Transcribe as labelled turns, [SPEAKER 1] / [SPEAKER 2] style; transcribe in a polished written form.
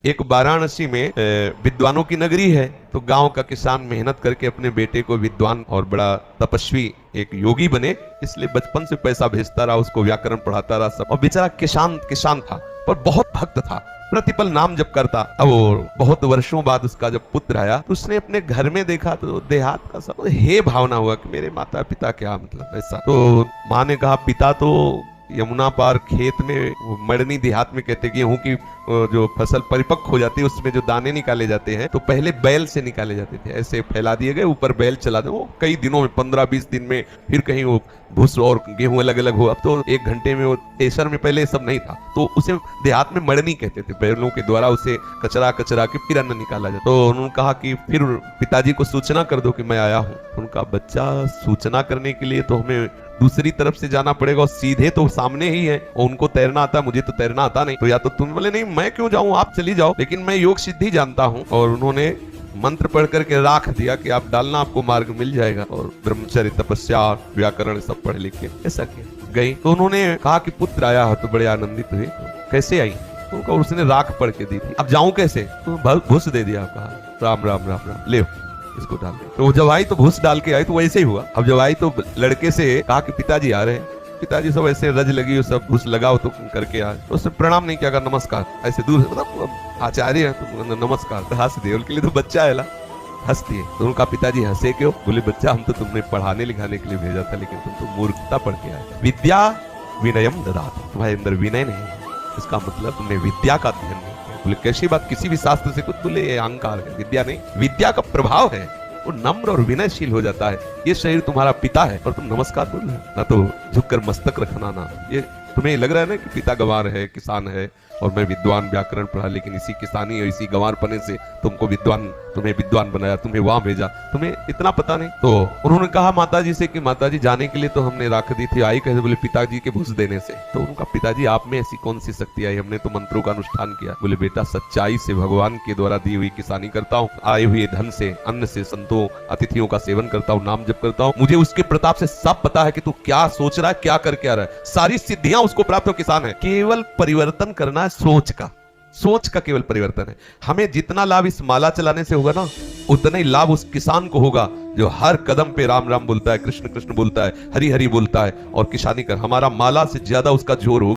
[SPEAKER 1] एक वाराणसी में विद्वानों की नगरी है, तो गांव का किसान मेहनत करके अपने बेटे को विद्वान और बड़ा तपस्वी एक योगी बने, इसलिए बचपन से पैसा भेजता रहा, उसको व्याकरण पढ़ाता रहा सब। और बेचारा किसान था पर बहुत भक्त था, प्रतिपल नाम जप करता। और बहुत वर्षों बाद उसका जब पुत्र आया तो उसने अपने घर में देखा तो देहात का सब हे भावना हुआ कि मेरे माता पिता क्या मतलब ऐसा। तो माँ ने कहा पिता तो यमुना पार खेत में मड़नी देहात में कहते गेहूं की जो फसल परिपक्व हो जाती है उसमें जो दाने निकाले जाते हैं तो पहले बैल से निकाले जाते थे, ऐसे फैला दिए गए, ऊपर बैल चला दे, वो कई दिनों में 15-20 दिन में फिर कहीं वो भूस और गेहूं अलग अलग हो। अब तो 1 घंटे में वो तेसर में पहले सब नहीं था, तो उसे देहात में मड़नी कहते थे, बैलों के द्वारा उसे कचरा के फिर अन्न निकाला जाता। तो उन्होंने कहा कि फिर पिताजी को सूचना कर दो कि मैं आया हूँ। उनका बच्चा सूचना करने के लिए तो हमें दूसरी तरफ से जाना पड़ेगा और सीधे तो सामने ही है, और उनको तैरना आता, मुझे तो तैरना आता नहीं, तो या तो तुम बोले नहीं मैं क्यों जाऊं, आप चली जाओ, लेकिन मैं योग सिद्धि जानता हूं। और उन्होंने मंत्र पढ़ करके राख दिया कि आप डालना, आपको मार्ग मिल जाएगा। और ब्रह्मचर्य तपस्या व्याकरण सब पढ़ लिख के ऐसा किया गई। तो उन्होंने कहा कि पुत्र आया है, तो बड़े आनंदित हुए। कैसे आई? उनका उसने राख पढ़ के दी थी। अब जाऊं कैसे? तो घुस दे दिया, कहा राम राम राम राम ले इसको डाल दे। तो वो जब आई तो घुस डाल के आई, तो वैसे ही हुआ। अब जब आई तो लड़के से कहा कि पिताजी आ रहे हैं। पिताजी सब ऐसे रज लगी, सब घुस लगाओ तो करके आए। तो उसने प्रणाम नहीं किया, कहा नमस्कार, ऐसे दूर मतलब आचार्य है तो नमस्कार, तो हंस दिए। उनके लिए तो बच्चा है ना, हंस दिए। तो उनका पिताजी हंसे क्यों? बोले बच्चा हम तो तुमने पढ़ाने लिखाने के लिए भेजा था, लेकिन तुम तो मूर्खता पढ़ के आए। विद्या विनयम ददाति, तुम्हारे अंदर विनय नहीं है, इसका मतलब तुमने विद्या का अध्ययन नहीं। बोले कैसी बात, किसी भी शास्त्र से कुछ बोले ये अहंकार है, विद्या नहीं, विद्या का प्रभाव है, वो नम्र और विनयशील हो जाता है। ये शरीर तुम्हारा पिता है और तुम नमस्कार बोल रहे हो, ना तो झुककर मस्तक रखना ना। ये तुम्हें लग रहा है ना कि पिता गंवार है, किसान है और मैं विद्वान व्याकरण पढ़ा, लेकिन इसी किसानी और इसी गंवार पने से तुम्हें विद्वान बनाया, तुम्हें वहां भेजा, तुम्हें इतना पता नहीं। तो उन्होंने कहा माताजी से कि माताजी जाने के लिए तो हमने राख दी थी, आई कैसे? बोले पिताजी के घुस देने से। तो उनका पिताजी आप में ऐसी कौन सी शक्ति आई? हमने तो मंत्रों का अनुष्ठान किया। बोले बेटा सच्चाई से भगवान के द्वारा दी हुई किसानी करता हूँ, आए हुए धन से, अन्न से, संतों अतिथियों का सेवन करता हूँ, नाम जप करता हूँ, मुझे उसके प्रताप से सब पता है कि तू क्या सोच रहा है, क्या करके आ रहा है, सारी सिद्धियां उसको प्राप्त हो। किसान है, केवल परिवर्तन करना है सोच का केवल परिवर्तन है। हमें जितना लाभ इस माला चलाने से होगा ना, उतना ही लाभ उस किसान को होगा जो हर कदम पे राम राम बोलता है, कृष्ण कृष्ण बोलता है, हरि हरि बोलता है और किसानी कर। हमारा माला से ज्यादा उसका जोर होगा।